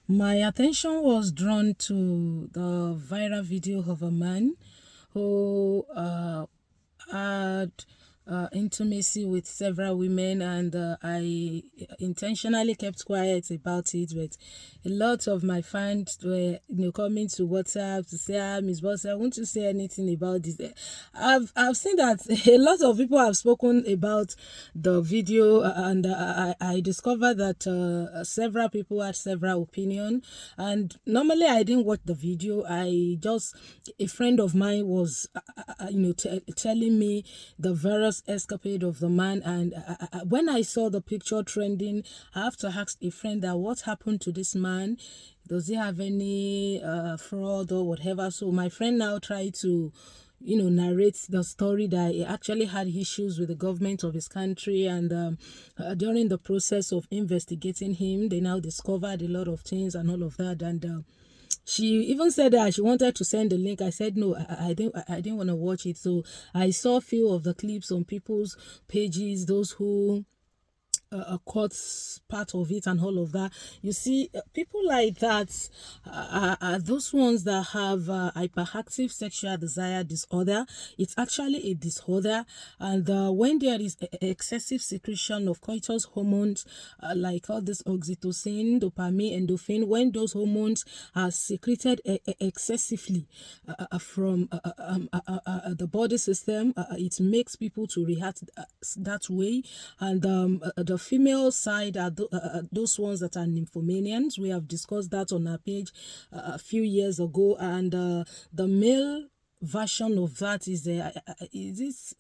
My attention was drawn to the viral video of a man who had intimacy with several women, and I intentionally kept quiet about it. But a lot of my fans were, coming to WhatsApp to say, Miss Boss, I want to say anything about this. I've seen that a lot of people have spoken about the video, and I discovered that several people had several opinions. And normally I didn't watch the video. A friend of mine was, telling me the various escapade of the man, and when I saw the picture trending, I have to ask a friend that what happened to this man. Does he have any fraud or whatever? So my friend now tried to narrate the story that he actually had issues with the government of his country, and during the process of investigating him, they now discovered a lot of things and all of that. And she even said that she wanted to send the link. I said no, I didn't want to watch it. So I saw a few of the clips on people's pages, those who caught part of it and all of that. You see, people like that are those ones that have hyperactive sexual desire disorder. It's actually a disorder, and when there is excessive secretion of coitus hormones, like all this oxytocin, dopamine, endorphin, when those hormones are secreted excessively from the body system, it makes people to react that way. And the female side are those ones that are nymphomanians. We have discussed that on our page a few years ago. And the male version of that is this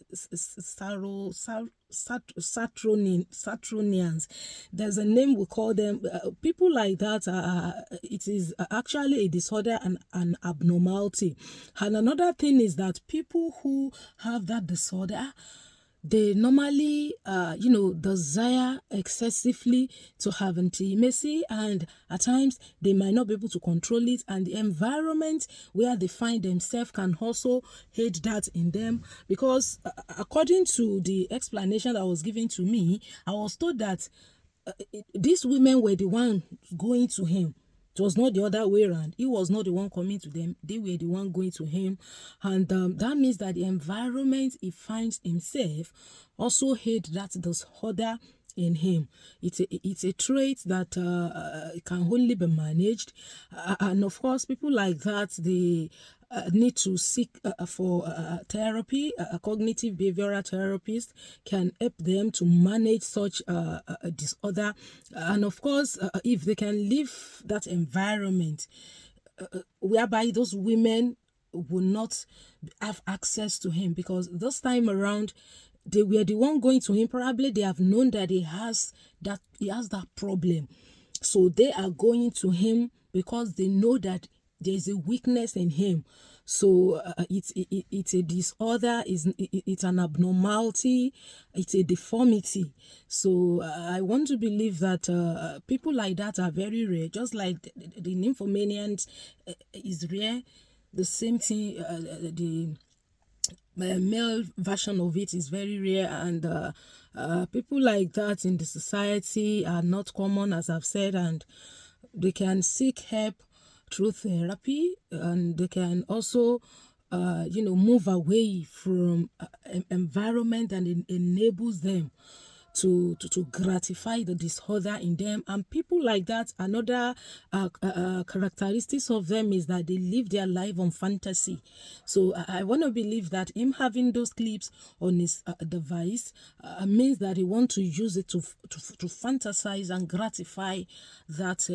Saturnians. There's a name we call them. People like that, it is actually a disorder and an abnormality. And another thing is that people who have that disorder, they normally, desire excessively to have intimacy, and at times they might not be able to control it, and the environment where they find themselves can also hate that in them. Because according to the explanation that was given to me, I was told that these women were the one going to him. It was not the other way around. He was not the one coming to them. They were the one going to him. And that means that the environment he finds himself also hate that disorder in him. It's a trait that can only be managed. And of course, people like that, they need to seek for therapy. A cognitive behavioral therapist can help them to manage such a disorder. And of course, if they can leave that environment whereby those women will not have access to him, because this time around they were the one going to him. Probably they have known that he has that problem, so they are going to him because they know that there's a weakness in him. So it's a disorder, it's an abnormality, it's a deformity. So I want to believe that people like that are very rare. Just like the nymphomanians is rare, the same thing, the male version of it is very rare. And people like that in the society are not common, as I've said, and they can seek help through therapy, and they can also move away from environment, and it enables them to gratify the disorder in them. And people like that, another characteristics of them is that they live their life on fantasy. So I want to believe that him having those clips on his device means that he want to use it to fantasize and gratify that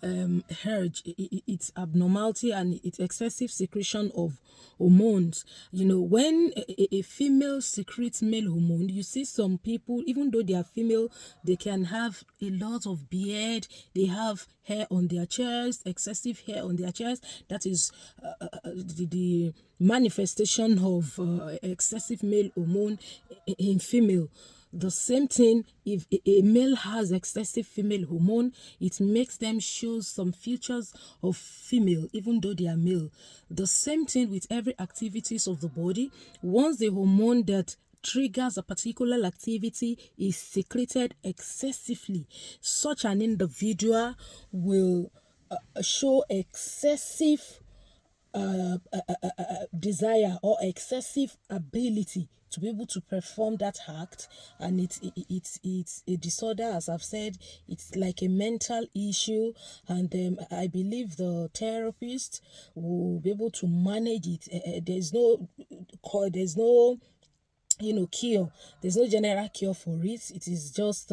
urge, its abnormality, and its excessive secretion of hormones. When a female secretes male hormone, you see some people, even though they are female, they can have a lot of beard, they have hair on their chest, excessive hair on their chest. That is the manifestation of excessive male hormone in female. The same thing, if a male has excessive female hormone, it makes them show some features of female, even though they are male. The same thing with every activities of the body. Once the hormone that triggers a particular activity is secreted excessively. Such an individual will show excessive desire or excessive ability to be able to perform that act, and it's a disorder. As I've said, it's like a mental issue, and I believe the therapist will be able to manage it. There's no cure. There's no general cure for it. It is just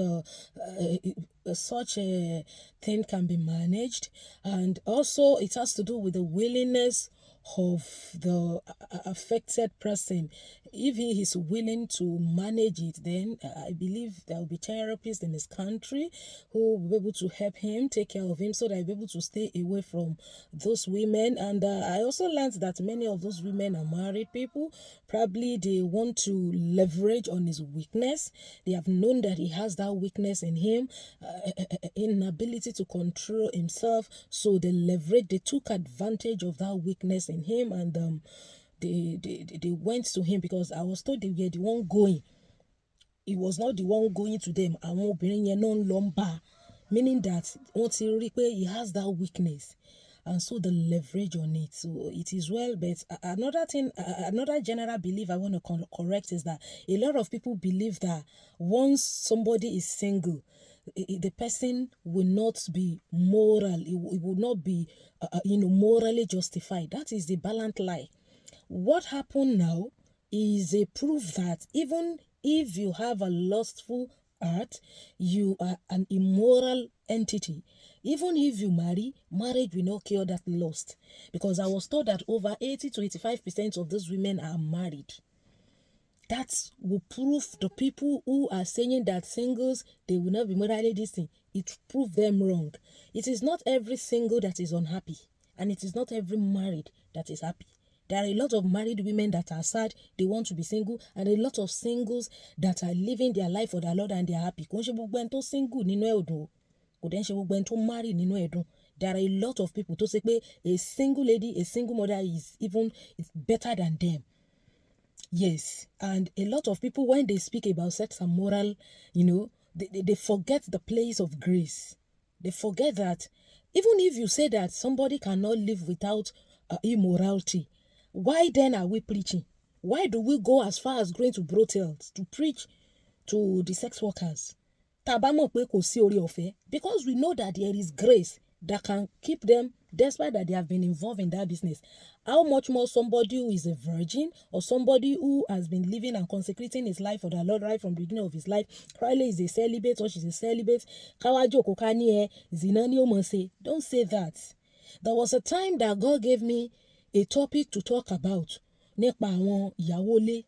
such a thing can be managed, and also it has to do with the willingness of the affected person. If he is willing to manage it, then I believe there will be therapists in his country who will be able to help him, take care of him, so that he'll be able to stay away from those women. And I also learned that many of those women are married people. Probably they want to leverage on his weakness. They have known that he has that weakness in him, inability to control himself. So they took advantage of that weakness in him, and they went to him, because I was told they were the one going. He was not the one going to them. Àwọn obìnrin yẹn náà ń lọ ń bá, meaning that wọ́n ti rí pé he has that weakness, and so the leverage on it. So it is well, but another general belief I want to correct is that a lot of people believe that once somebody is single, the person will not be moral. It will not be morally justified. That is the blatant lie. What happened now is a proof that even if you have a lustful heart, you are an immoral entity. Even if you marry, marriage will not cure that lust, because I was told that over 80 to 85% of those women are married. That will prove the people who are saying that singles, they will not be morally distinct. It prove them wrong. It is not every single that is unhappy, and it is not every married that is happy. There are a lot of married women that are sad, they want to be single, and a lot of singles that are living their life for the Lord and they are happy. Kò ń ṣe gbogbo ẹni tó single nínú ẹ̀ ò dùn o. Kò dẹ̀ ń ṣe gbogbo ẹni tó marry nínú ẹ̀ dùn. There are a lot of people tó say pé a single lady, a single mother is better than them. Yes, and a lot of people, when they speak about sex and moral, they forget the place of grace. They forget that even if you say that somebody cannot live without immorality, why then are we preaching? Why do we go as far as going to brothels to preach to the sex workers? Tá bá mọ̀ pé kò sí oore ọ̀fẹ́, because we know that there is grace that can keep them despite that they have been involved in that business. How much more somebody who is a virgin, or somebody who has been living and consecrating his life for the Lord right from the beginning of his life, probably is a celibate or she's a celibate. Káwájú òkú ká ní ẹ zina ni ó mọ̀ ṣe. Don't say that. There was a time that God gave me a topic to talk about nípa àwọn ìyàwó ilé.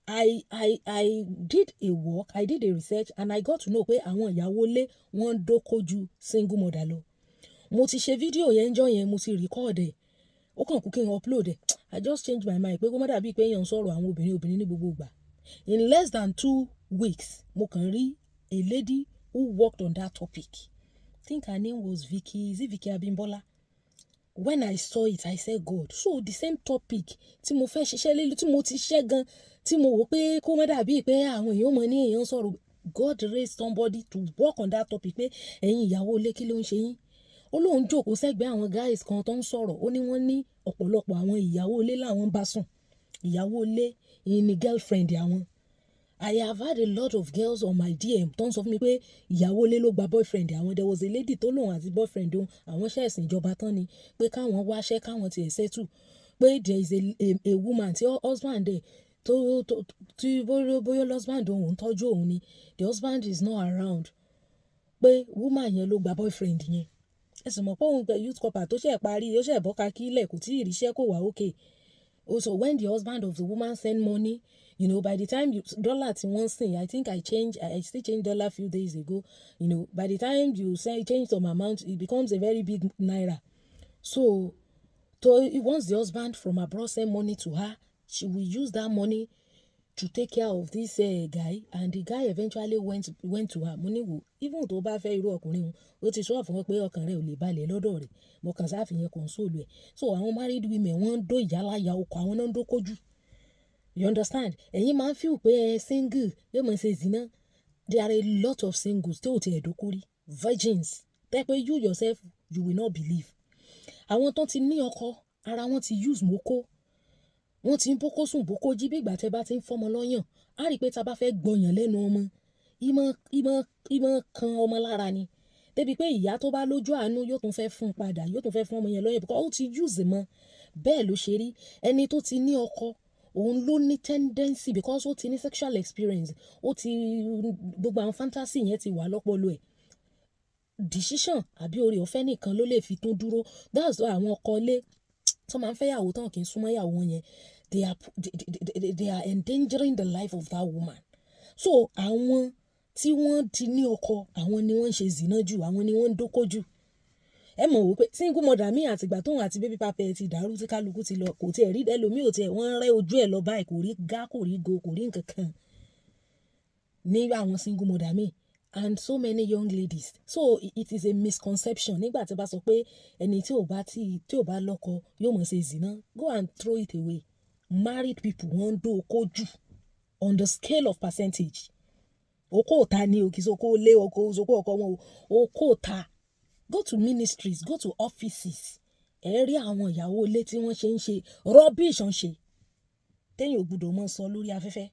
I did a work, I did a research, and I got to know pé àwọn ìyàwó ilé wọ́n dóko ju single mother lọ. Mo ti ṣe fídíò yẹn ńjọ́ yẹn, mo ti record ẹ̀. Ó kàn kú kí n upload ẹ̀. I just changed my mind pé kó má dàbí pé èèyàn ń sọ̀rọ̀ àwọn obìnrin ní gbogbo ìgbà. In less than 2 weeks, mo kàn rí a lady who worked on that topic. I think her name was Vicky. Is it Vicky Abimbola? When I saw it, I said, God, so the same topic tí mo fẹ́ ṣiṣẹ́ lé, tí mo ti ṣẹ́ gan, tí mo wò pé kó má dàbí pé àwọn èèyàn mọ̀ ní èèyàn sọ̀rọ̀. God raised somebody to work on that topic pé ẹ̀yin ìyàwó ilé kí ló ń ṣe yín. Ó lóun jókòó sẹ́gbẹ̀ẹ́ àwọn guys kan tó ń sọ̀rọ̀. Ó ní wọ́n ní ọ̀pọ̀lọpọ̀ àwọn ìyàwó ilé làwọn bá sùn. Ìyàwó ilé ni girlfriend àwọn. I have had a lot of girls on my DM tó ń sọ fún mi pé ìyàwó ilé ló gba boyfriend àwọn. There was a lady tó lóun àti boyfriend òun, àwọn ṣẹ̀sìn ìjọba tán ni, pé káwọn wáṣẹ́ káwọn tiẹ̀ settle, pé there is a woman tí husband ẹ̀ tí bóyá husband òun ń tọ́jú òun ni, the husband is not around, pé woman yẹn ló gba boyfriend yẹn. Ẹ sì mọ̀ pé òun pẹ̀ youth corper tó ṣẹ̀ parí, ó ṣẹ̀ bọ́ka kílẹ̀, kò tí ì ríṣẹ́, kò wá okay. Also, when the husband of the woman send money, by the time dollar tí wọ́n sìn, I think I still changed dollar a few days ago. By the time you change some amount, it becomes a very big naira. So once the husband from abroad send money to her, she will use that money to take care of this guy, and the guy eventually went to her. Mo ní wò, even tó bá fẹ́ irú ọkùnrin òun, ó ti sọ fún wọn pé ọkàn rẹ̀ ò lè balẹ̀ lọ́dọ̀ rẹ̀. Mo kàn sáà fi yẹn console ẹ̀. So àwọn married women wọ́n ń dó ìyáláyà ọkọ àwọn náà ń dó kójú. You understand? Ẹ̀yin máa ń feel pé single yóò máa ṣe zina. There are a lot of singles tí ò ti ẹ̀dókórí, virgins. Tẹ́ pé you yourself, you will not believe. Àwọn tó ti ní ọkọ, ara wọn ti use moko. Wọ́n ti ń bókó sùn bókó jí bí ìgbà tẹ́ bá ti ń fọmọ lọ́yàn. A rí pé tá bá fẹ́ gbọ̀yàn lẹ́nu ọmọ, ìmọ̀ kan ọmọ lára ni. Débi pé ìyá tó bá lójú àánú yóò tún fẹ́ fún padà, yóò tún fẹ́ fún ọmọ yẹn lọ́yàn because ó ti use mọ́. Bẹ́ẹ̀ ló ṣe rí. Ẹni tó ti ní ọkọ, òun ló ní tendency because ó ti ní sexual experience. Ó ti gbogbo àwọn fantasy yẹn ti wà lọ́pọlọ ẹ̀. Decision àbí oore ọ̀fẹ́ nìkan ló lè fi tún dúró. That's why àwọn ọkọ ilé tó máa ń fẹ́ yàwó tán kì í súnmọ́ yàwó wọn yẹn. They are endangering the life of that woman. So àwọn tí wọ́n ti ní ọkọ, àwọn ni wọ́n ń ṣe zina jù, àwọn ni wọ́n ń dóko jù. Ẹ mọ̀ wò pé single mother mi àtìgbà tóun àti baby papa ẹ̀ ti dàrú tí kálukú ti lọ, kò tiẹ̀ rí ẹlòmíì ò tiẹ̀ wọ́n rẹ́ ojú ẹ̀ lọ báyìí, kò rí gá, kò rí go, kò rí nǹkan kan ní àwọn single mother mi and so many young ladies. So it is a misconception nígbà tí bá sọ pé ẹni tí ò bá lọ́kọ yóò mọ̀ ṣe zina. Go and throw it away. Married people wọ́n ń dóko jù on the scale of percentage. Oko ta ni o, kì í ṣe oko lé oko ọkọ wọn o. Oko ta. Go to ministries, go to offices. Ẹ rí àwọn ìyàwó ilé tí wọ́n ṣe ń ṣe rubbish ń ṣe. Tẹ́yìn ò gbọdọ̀ mọ́ sọ lórí afẹ́fẹ́.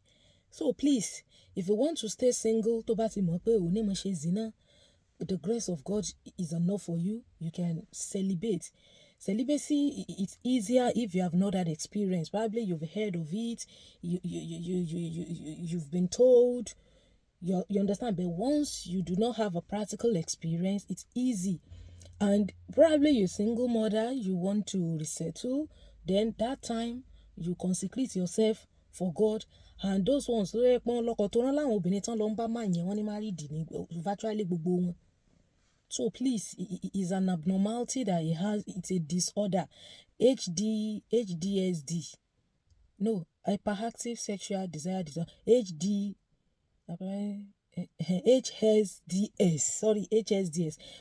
So please, if you want to stay single, tó bá ti mọ̀ pé ò ní mọ̀ ṣe zina, the grace of God is enough for you. You can celibate. Celibacy, it's easier if you have not had experience. Probably you've heard of it. You've been told. You understand? But once you do not have a practical experience, it's easy. And probably you're a single mother, you want to resettle, then that time you consecrate yourself for God. And those ones, virtually gbogbo wọn. So please, it is an abnormality that he has. It's a disorder. HSDD. No, hyperactive sexual desire disorder. HSDS.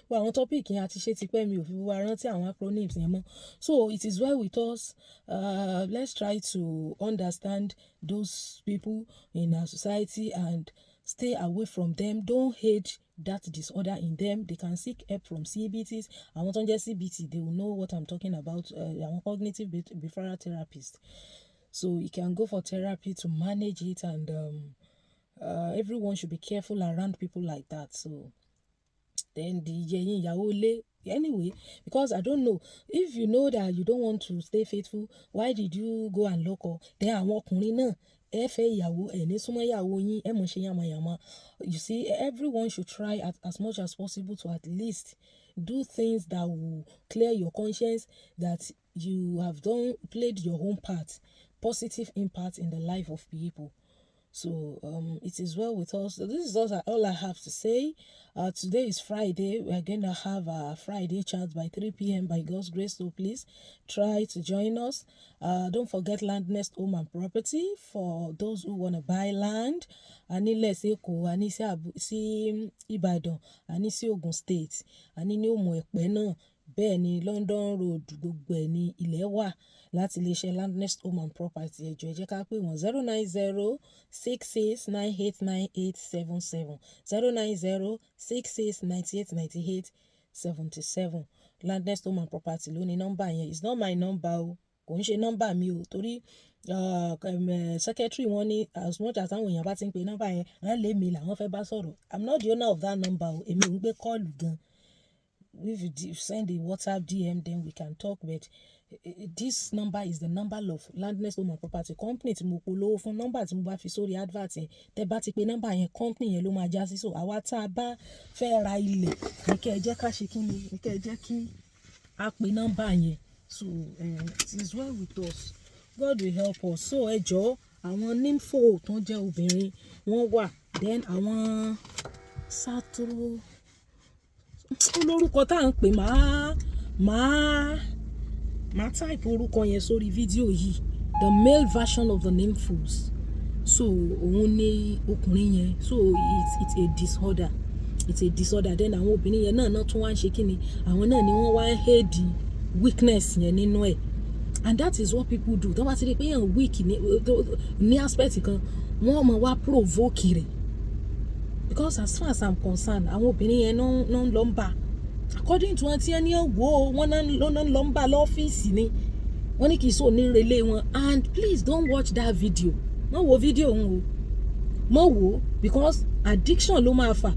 Well, àwọn topic yẹn àti ṣe ti pẹ́ mi ò fi wá rántí àwọn acronyms yẹn mọ́. So it is well with us. Let's try to understand those people in our society and stay away from them. Don't hate that disorder in them. They can seek help from CBTs. Àwọn tó ń jẹ́ CBT, they will know what I'm talking about. Àwọn cognitive behavioral therapist. So you can go for therapy to manage it, and everyone should be careful around people like that. So then anyway, because I don't know, if you know that you don't want to stay faithful, why did you go and lock up? Then àwọn ọkùnrin náà ẹ fẹ́ ìyàwó ẹ ní súnmọ́ ìyàwó yín ẹ mọ̀ ṣe yàmàyàmà. You see, everyone should try as much as possible to at least do things that will clear your conscience, that you have played your own part, positive impact in the life of people. So it is well with us. So this is all I have to say. Today is Friday. We are going to have a Friday chat by 3 p.m. by God's grace. So please try to join us. Don't forget Land Nest Home and Property for those who want to buy land. Ani lẹ́sẹ̀ Èkó, ani sí Ìbàdàn, ani sí Ògùn State, ani ní Òmù Ẹ̀pẹ́ náà. Bẹ́ẹ̀ ni London Road, gbogbo ẹ̀ ní ilẹ̀ wà láti iléeṣẹ́ Land Nest Home and Property. Ẹ jọ̀ọ́ ẹ jẹ́ ká pè wọ́n 09066989877 09066989877. Land Nest Home and Property ló ní nọ́mbà yẹn. It's not my number o, kò ń ṣe nọ́mbà mi o, torí secretary wọn ní as much as àwọn èèyàn bá ti ń pe nọ́mbà yẹn wọ́n lé mi làwọn fẹ́ bá sọ̀rọ̀. I'm not the owner of that number o, èmi ò ń gbé kọ́ọ̀lù gan. If you send a WhatsApp DM, then we can talk. But this number is the number of Land Nest Home and Property company tí mo polówó fún. Number tí mo bá fi sórí advert yẹn, tẹ́ bá ti pe number yẹn, company yẹn ló máa já sí. So àwa tá a bá fẹ́ ra ilẹ̀ ní kẹ́ ẹ jẹ́ ká ṣe kí ni, ní kẹ́ ẹ jẹ́ kí a pe number yẹn. So it is well with us. God will help us. So ẹ jọ̀ọ́, àwọn nympho tó jẹ́ obìnrin wọ́n wà. Then àwọn sátúrò olórúkọ tá à ń pè máa type orúkọ yẹn sórí fídíò yìí, the male version of the nymphos. So òun ni ọkùnrin yẹn. So it's a disorder. It's a disorder. Then àwọn obìnrin yẹn náà tún wá ń ṣe kíni, àwọn náà ni wọ́n wá ń hate weakness yẹn nínú ẹ̀. and that is what people do. Tó bá ti rí pé èèyàn weak ní aspect kan, wọ́n mọ̀ wá provoke rẹ̀, because as far as I'm concerned, àwọn obìnrin yẹn náà ń lọ ń bà, according to wọn tí ẹni wo wọn náà ń lọ ń bà lọ́fíìsì ni, wọ́n ní kì í sọ ní relé wọn. And please don't watch that video. Má wo video òun o, má wo, because addiction ló máa fà.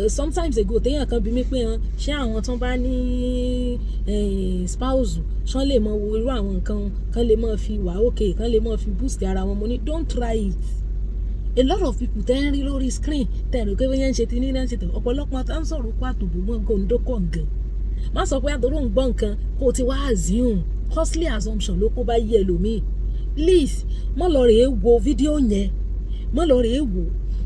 Sometimes ago téèyàn kan bí mi pé ṣé àwọn tó bá ní spouse ṣán lè mọ wo irú àwọn nǹkan kan lè mọ fi wà okay, kan lè mọ fi boost ara wọn. Mo ní don't try it. A lot of people tẹ́ ń rí lórí screen tẹ́ ń rò pé wọ́n ń ṣe ti ní náà ń ṣe tẹ̀, ọ̀pọ̀lọpọ̀ tá ń sọ̀rọ̀ kó àtòbò mọ́ nǹkan òǹdókọ̀ nǹkan. Má sọ pé àtòrò ń gbọ́ nǹkan kó o ti wá assume, costly assumption ló kó bá yí ẹlòmíì. Please má lọ rèé wo fídíò yẹn, má lọ rèé wo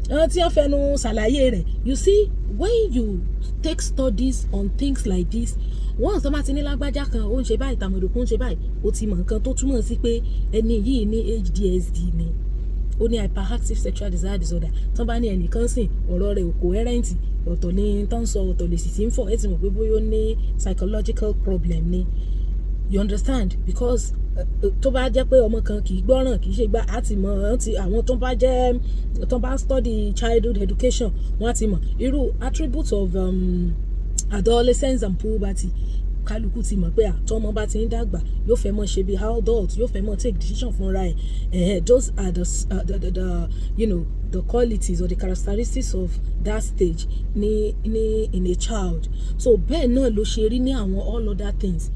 àwọn tí wọ́n fẹnu ṣàlàyé rẹ̀. You see, when you take studies on things like this, once tó bá ti ní lágbájá kan ó ń ṣe báyìí, tàmọ̀dò kó ń ṣe báyìí, ó ti mọ̀ nǹkan tó túmọ̀ sí pé ẹni yìí ní HDSD ni, ó ní hyperactive sexual desire disorder. Tó bá ní ẹnìkan sìn ọ̀rọ̀ rẹ̀ ò coherent, ọ̀tọ̀ ní tán sọ, ọ̀tọ̀ lè sì ti ń fọ̀, ẹ ti mọ̀ pé bóyá ó ní psychological problem ni. You understand? Because tó bá jẹ́ pé ọmọ kan kì í gbọ́ràn, kì í ṣe gbà, á ti mọ̀, àwọn tó bá study childhood education, wọ́n á ti mọ̀ irú attributes of adolescence and puberty. Kálukú ti mọ̀ pé àtọ́mọ bá ti ń dàgbà yóò fẹ́ mọ̀ ṣe bí adult, yóò fẹ́ mọ̀ take decision fúnra ẹ̀. Those are the you know, the qualities or the characteristics of that stage in a child. So bẹ́ẹ̀ náà ló ṣe rí ní àwọn all other things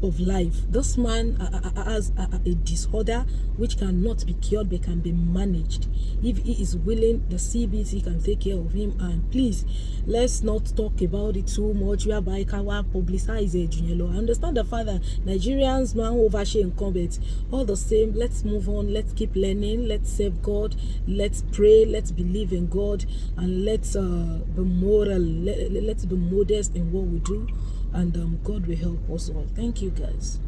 of life. This man has a disorder which cannot be cured but can be managed. If he is willing, the CBT can take care of him. And please, let's not talk about it too much whereby kawa publicize it. I understand the fact that Nigerians man overshare incumbent. All the same, let's move on, let's keep learning, let's serve God, let's pray, let's believe in God, and let's be moral, let's be modest in what we do. And God will help us all. Thank you, guys.